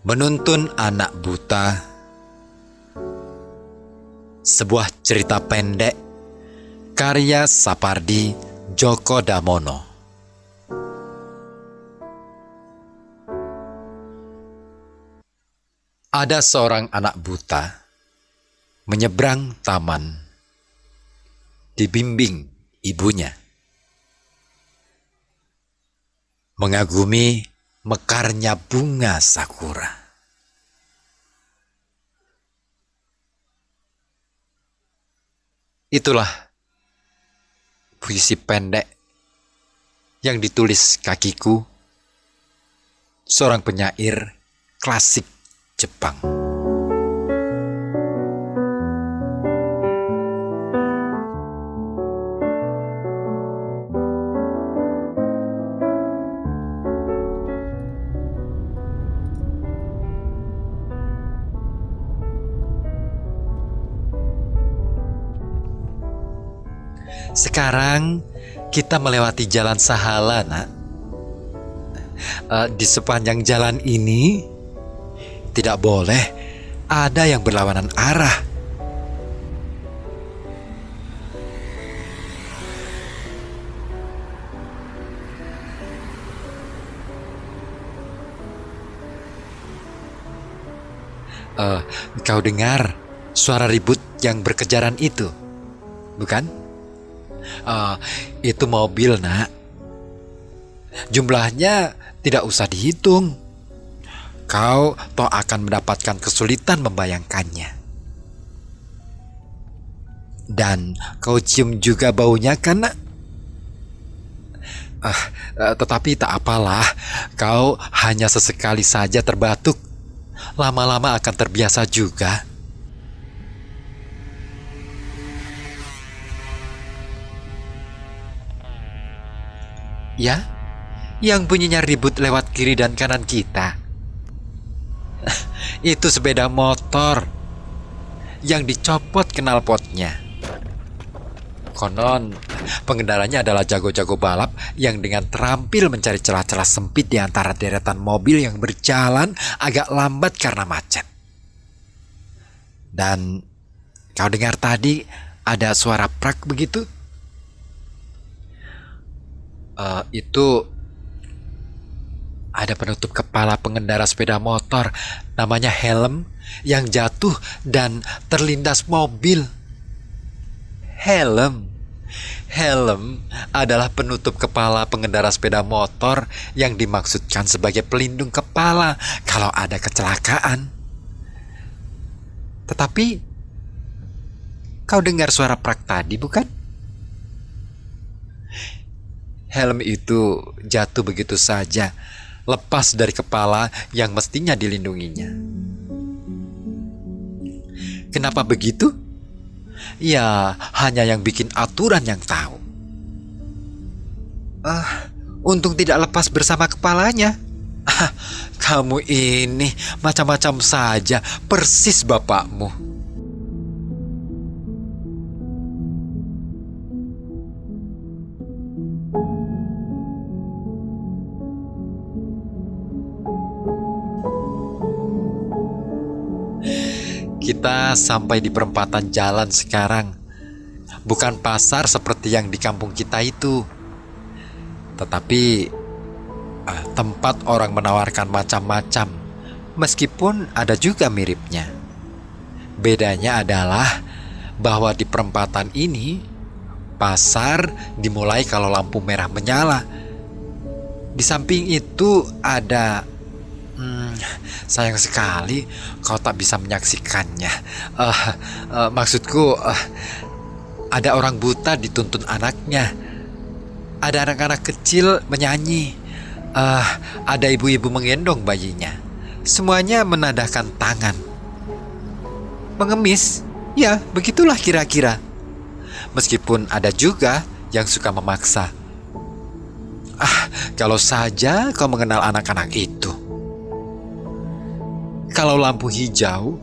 Menuntun Anak Buta. Sebuah cerita pendek karya Sapardi Djoko Damono. Ada seorang anak buta menyeberang taman, dibimbing ibunya, mengagumi mekarnya bunga sakura. Itulah puisi pendek yang ditulis kakiku, seorang penyair klasik Jepang. Sekarang kita melewati jalan Sahala, Nak. Di sepanjang jalan ini tidak boleh ada yang berlawanan arah. Kau dengar suara ribut yang berkejaran itu, bukan? Itu mobil, Nak. Jumlahnya tidak usah dihitung. Kau toh akan mendapatkan kesulitan membayangkannya. Dan kau cium juga baunya, kan, Nak? Tetapi tak apalah, kau hanya sesekali saja terbatuk. Lama-lama akan terbiasa juga. Ya, yang bunyinya ribut lewat kiri dan kanan kita. Itu sepeda motor yang dicopot knalpotnya. Konon pengendaranya adalah jago-jago balap yang dengan terampil mencari celah-celah sempit di antara deretan mobil yang berjalan agak lambat karena macet. Dan kau dengar tadi ada suara prak begitu? Itu ada penutup kepala pengendara sepeda motor namanya helm yang jatuh dan terlindas mobil. Helm adalah penutup kepala pengendara sepeda motor yang dimaksudkan sebagai pelindung kepala kalau ada kecelakaan. Tetapi kau dengar suara prak tadi, bukan? Helm itu jatuh begitu saja, lepas dari kepala yang mestinya dilindunginya. Kenapa begitu? Ya, hanya yang bikin aturan yang tahu. Untung tidak lepas bersama kepalanya. Kamu ini macam-macam saja, persis bapakmu. Kita sampai di perempatan jalan sekarang. Bukan pasar seperti yang di kampung kita itu, tetapi tempat orang menawarkan macam-macam, meskipun ada juga miripnya. Bedanya adalah bahwa di perempatan ini pasar dimulai kalau lampu merah menyala. Di samping itu ada sayang sekali kau tak bisa menyaksikannya. Maksudku, ada orang buta dituntun anaknya. Ada anak-anak kecil menyanyi. Ada ibu-ibu menggendong bayinya. Semuanya menadahkan tangan. Mengemis, ya begitulah kira-kira. Meskipun ada juga yang suka memaksa. Kalau saja kau mengenal anak-anak itu. Kalau lampu hijau,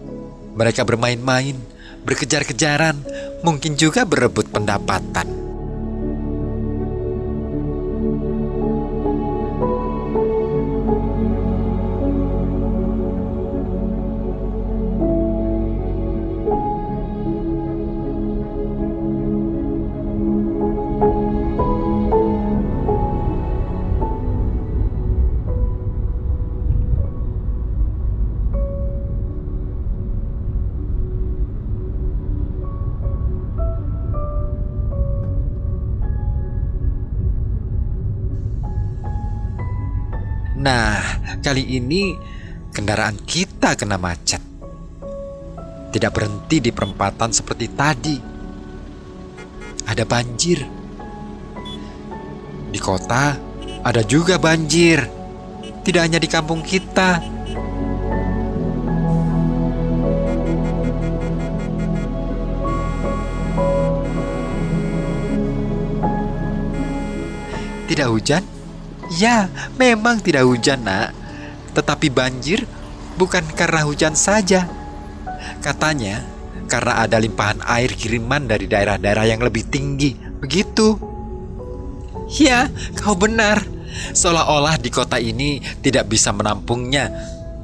mereka bermain-main, berkejar-kejaran, mungkin juga berebut pendapatan. Nah, kali ini kendaraan kita kena macet. Tidak berhenti di perempatan seperti tadi. Ada banjir. Di kota ada juga banjir. Tidak hanya di kampung kita. Tidak hujan? Ya, memang tidak hujan, Nak. Tetapi banjir bukan karena hujan saja. Katanya, karena ada limpahan air kiriman dari daerah-daerah yang lebih tinggi. Begitu. Ya, kau benar. Seolah-olah di kota ini tidak bisa menampungnya.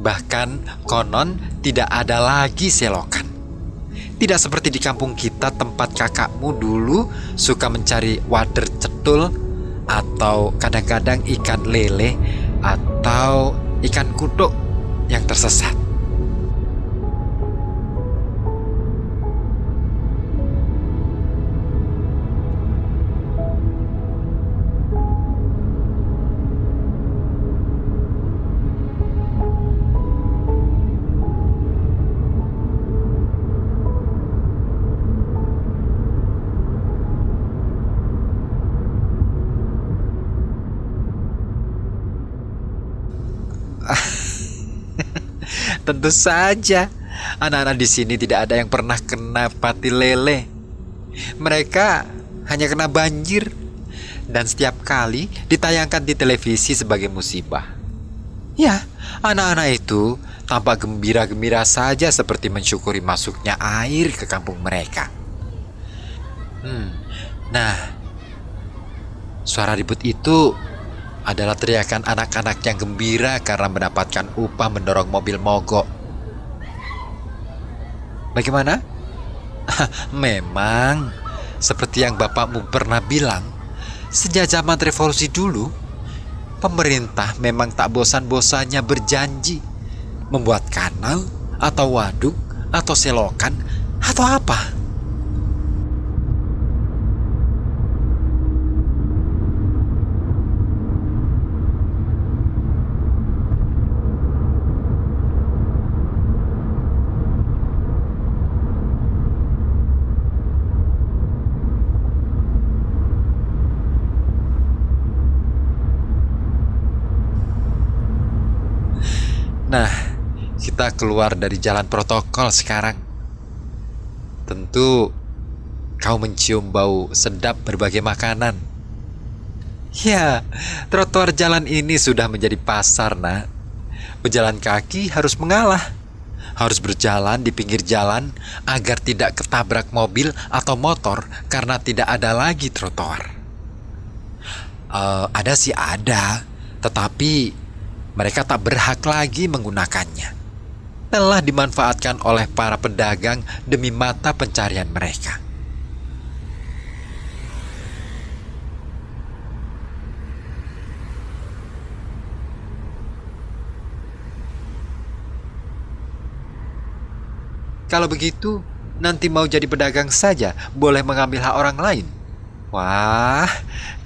Bahkan konon tidak ada lagi selokan. Tidak seperti di kampung kita tempat kakakmu dulu suka mencari wader cetul, atau kadang-kadang ikan lele, atau ikan kutuk yang tersesat. Tentu saja, anak-anak di sini tidak ada yang pernah kena pati lele. Mereka hanya kena banjir, dan setiap kali ditayangkan di televisi sebagai musibah. Ya, anak-anak itu tampak gembira-gembira saja seperti mensyukuri masuknya air ke kampung mereka. Nah, suara ribut itu adalah teriakan anak-anak yang gembira karena mendapatkan upah mendorong mobil mogok. Bagaimana? Memang, seperti yang bapakmu pernah bilang, sejak zaman revolusi dulu, pemerintah memang tak bosan-bosannya berjanji membuat kanal, atau waduk, atau selokan, atau apa. Nah, kita keluar dari jalan protokol sekarang. Tentu kau mencium bau sedap berbagai makanan. Ya, trotoar jalan ini sudah menjadi pasar, Nak. Pejalan kaki harus mengalah. Harus berjalan di pinggir jalan agar tidak ketabrak mobil atau motor karena tidak ada lagi trotoar. Ada sih ada, tetapi mereka tak berhak lagi menggunakannya. Telah dimanfaatkan oleh para pedagang demi mata pencarian mereka. Kalau begitu, nanti mau jadi pedagang saja boleh mengambil hak orang lain. Wah,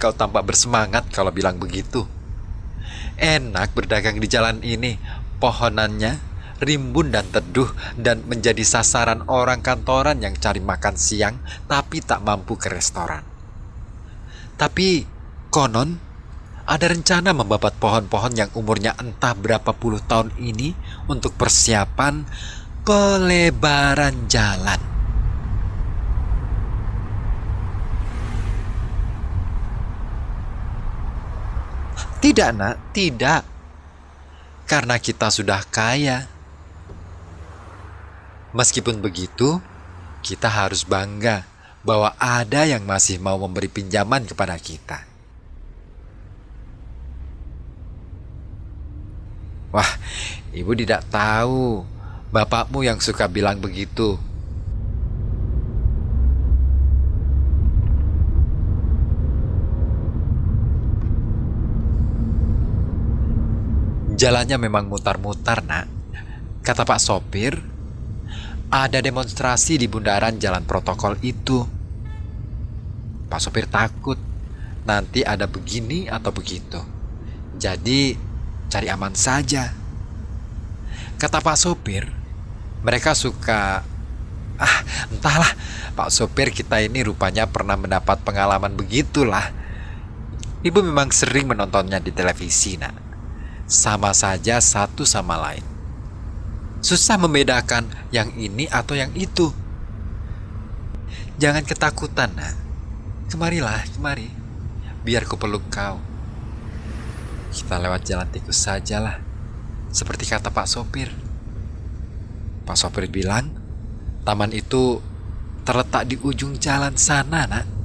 kau tampak bersemangat kalau bilang begitu. Enak berdagang di jalan ini. Pohonannya rimbun dan teduh dan menjadi sasaran orang kantoran yang cari makan siang tapi tak mampu ke restoran. Tapi konon ada rencana membabat pohon-pohon yang umurnya entah berapa puluh tahun ini untuk persiapan pelebaran jalan. Tidak, Nak, tidak. Karena kita sudah kaya. Meskipun begitu, kita harus bangga bahwa ada yang masih mau memberi pinjaman kepada kita. Wah, ibu tidak tahu. Bapakmu yang suka bilang begitu. Jalannya memang mutar-mutar, Nak. Kata Pak Sopir, ada demonstrasi di bundaran jalan protokol itu. Pak Sopir takut nanti ada begini atau begitu. Jadi cari aman saja. Kata Pak Sopir, mereka suka... entahlah, Pak Sopir kita ini rupanya pernah mendapat pengalaman begitulah. Ibu memang sering menontonnya di televisi, nak. Sama saja satu sama lain. Susah membedakan yang ini atau yang itu. Jangan ketakutan, nak. Kemarilah, kemari. Biar ku peluk kau. Kita lewat jalan tikus sajalah. Seperti kata Pak Sopir. Pak Sopir bilang, taman itu terletak di ujung jalan sana, nak.